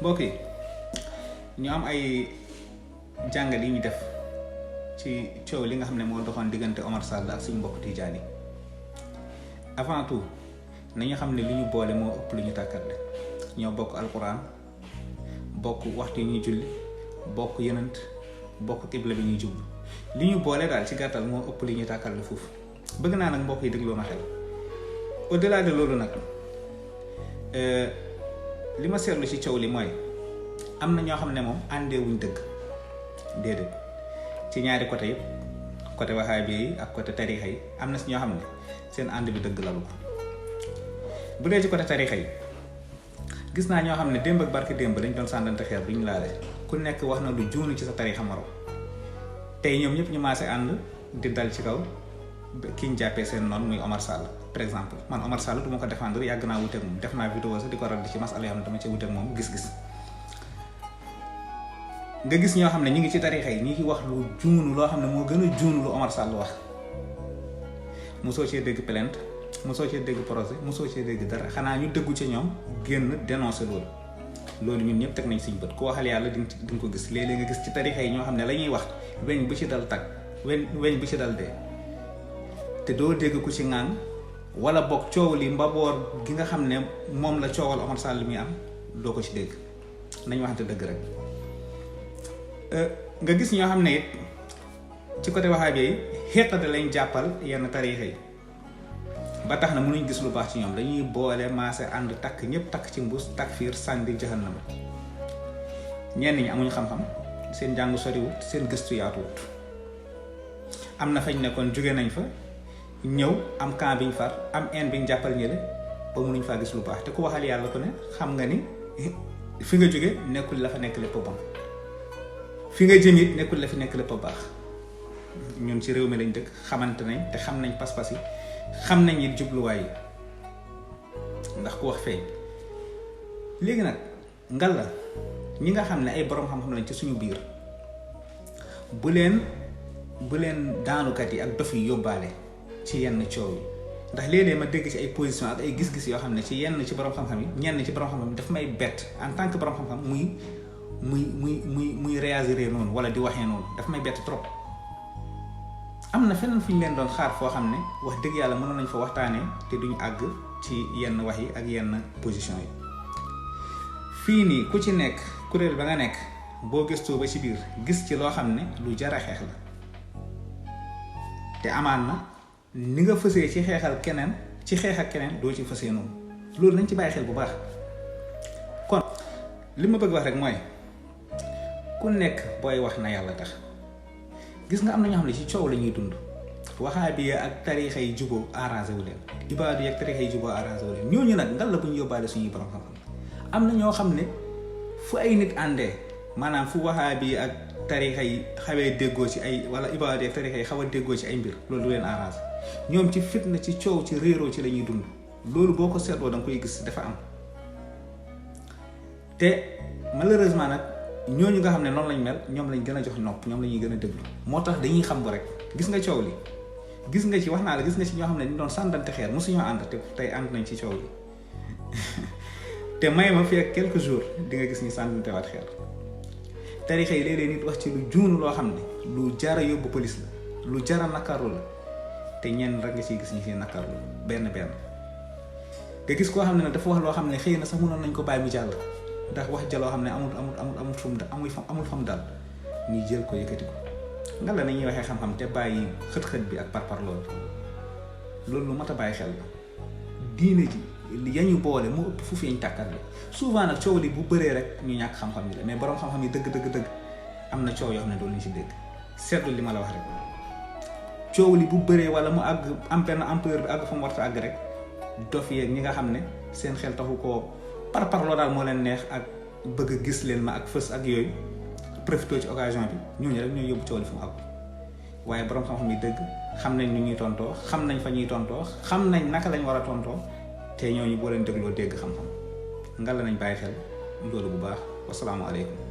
mbokk yi ñu am ay jàngat yi ñu def ci coow li nga xam ne moo doxoon diggante Omar Sall ak suñu mbokk Tijaan yi avant tout nañu xam ne li ñu boole moo ëpp lu ñu tàkkale. ñoo bokk alquran bokk waxtu yi ñuy julli bokk yenant bokk kibla bi ñuy jublu li ñu boole daal ci gàttal moo ëpp li ñu tàkkale foofu. bëgg naa nag mbokk yi dégloo ma xel au delà de loolu nag li ma seetlu ci coow li mooy am na ñoo xam ne moom àndee wuñ dëgg déedéet ci ñaari côté yëpp côté wahaabi yi ak côté tarixa yi am na si ñoo xam ne seen ànd bi dëgg lalu ko. bu dee ci côté tarixa yi gis naa ñoo xam ne démb ak barke démb dañ doon sàndante xeer bu ñu laale ku nekk wax na lu juunu ci sa tarixa maro tey ñoom ñëpp ñu maase ànd di dal ci kaw ki ñu jàppee seen noonu muy Omar Sall par exemple. man Omar Sall du ma ko défendre yàgg naa wuteeg moom def naa vidéo sax di ko raddi ci masala yoo xam ne dama ci wuteeg moom gis-gis. nga gis ñoo xam ne ñu ngi ci tarixa yi ñi ngi wax lu juunu loo xam ne moo gën a juunu lu Omar Sall wax mosoo cee dégg plainte mosoo cee dégg projet mosoo cee dégg dara xanaa ñu dëggu ci ñoom génn dénoncé loolu ñun ñëpp teg nañ suñu bët ku waxal yàlla di nga ko gis léeg-léeg nga gis ci tarixa yi ñoo xam ne la ñuy wax weñ bu ci dal tag weñ bu ci dal dee te doo dégg ku ci ŋaan wala boog coow li mbaboor gi nga xam ne moom la coowal Omar Sall mi am doo ko ci dégg nañ waxante dëgg rek. nga gis ñoo xam ne it ci côté wahaabi yi xeetate lañ jàppal yenn tarixa yi ba tax na mënuñ gis lu baax ci ñoom dañuy boole maase ànd takk ñëpp takk ci mbuus takk fiir sànni jahannama. ñenn ñi amuñ xam-xam seen njàng soriwut seen gëstu yaatuwut am na fañ nekkoon jóge nañ fa ñëw am camp biñ far am en biñ jàppal ñële ba mënuñ faa gis lu baax te ku waxal yàlla ko ne xam nga ni fi nga jóge nekkul la fa nekk lépp bon fi nga jëm it nekkul la fi nekk lépp baax. ñun ci réew mi lañ dëkk xamante nañ te xam nañ pas-pas yi xam nañ it jubluwaay yi ndax ku wax feeñ. léegi nag ngal la ñi nga xam ne ay borom xam-xam lañ ci suñu biir bu leen daanukat yi ak dof yi yóbbaale ci yenn coow yi ndax léeg-léeg ma dégg ci ay position ak ay gis-gis yoo xam ne ci yenn ci borom xam-xam yi ñenn ci borom xam-xam yi daf may bett en tant que borom xam-xam muy réagir noonu wala di waxee noonu daf may bett trop. am na feneen fu ñu leen doon xaar foo xam ne wax dëgg yàlla mënoon nañ fa waxtaanee te duñu àgg ci yenn wax yi ak yenn position yi. fii nii ku ci nekk kuréel ba nga nekk boo gëstoo ba ci biir gis ci loo xam ne lu jar a xeex la te amaan na ni nga fësee ci xeexal keneen ci xeex ak keneen doo ci fësee noonu loolu nañ ci bàyyi xel bu baax. kon li ma bëgg wax rek mooy ku nekk booy wax na yàlla tax. gis nga am na ñoo xam ne ci coow la ñuy dund wahaabi ak tarixa yi juboo arrangé wu leen ibaadu yi ak tarixa yi juboo arrangé wu leen ñooñu nag ngal la bu ñu yóbbaale suñuy borom xam-xam. am na ñoo xam ne fu ay nit àndee maanaam fu wahaabi ak tarixa yi xawee déggoo ci ay wala ibaadu ak tarixa yi xaw a déggoo ci ay mbir loolu du leen arrangé ñoom ci fitna ci coow ci réeroo ci la ñuy dund loolu boo ko seetloo da nga koy gis dafa am te malheureusement nag. ñooñu nga xam ne noonu lañ mel ñoom lañ gën a jox nopp ñoom la ñuy gën a déglu moo tax dañuy xam bu rek gis nga coow li gis nga ci wax naa la gis nga ci ñoo xam ne ñu doon sàndante xeer mosuñoo ànd te tey ànd nañ ci coow li te may ma fi ak quelques jours di nga gis ñu sàndante waat xeer. tarixa yi léeg-léeg nit wax ci lu juunu loo xam ne lu jara yóbbu police la lu jara nakaru la te ñenn rek nga ciy gis ñu ci nakaru benn nga gis koo xam ne nag dafa wax loo xam ne xëy na sax mënoon nañ ko bàyyi mu jàll. ndax wax jaloo xam ne amul fam dal ñuy jël ko yëkkati ko nga la nañuy waxee xam-xam te bàyyi xët-xët bi ak par loolu lu mat a bàyyi xel la. diine ji yañu boole moo ëpp fuuf yañ tàkkal bi souvent nag coow li bu bëree rek ñu ñàkk xam-xam yi la mais borom xam-xam yi dëgg am na coow yoo xam ne doon ñu ci dégg seetlu li ma la wax rek coow li bu bëree wala mu àgg am benn ampleur bi àgg fa mu warta àgg rek dof yeeg ñi nga xam ne seen xel taxu koo par loo daal moo leen neex ak bëgg a gis leen ma ak fës ak yooyu profité ci occasion bi ñooñu rek ñooy yóbbu coow li fu mu àgg waaye borom xam-xam yi dëgg xam nañ nu ñuy tontoo xam nañ fa ñuy tontoo xam nañ naka lañ war a tontoo te ñooñu boo leen dégloo dégg xam-xam nga la nañ bàyyi xel loolu bu baax wasalaamualeykum.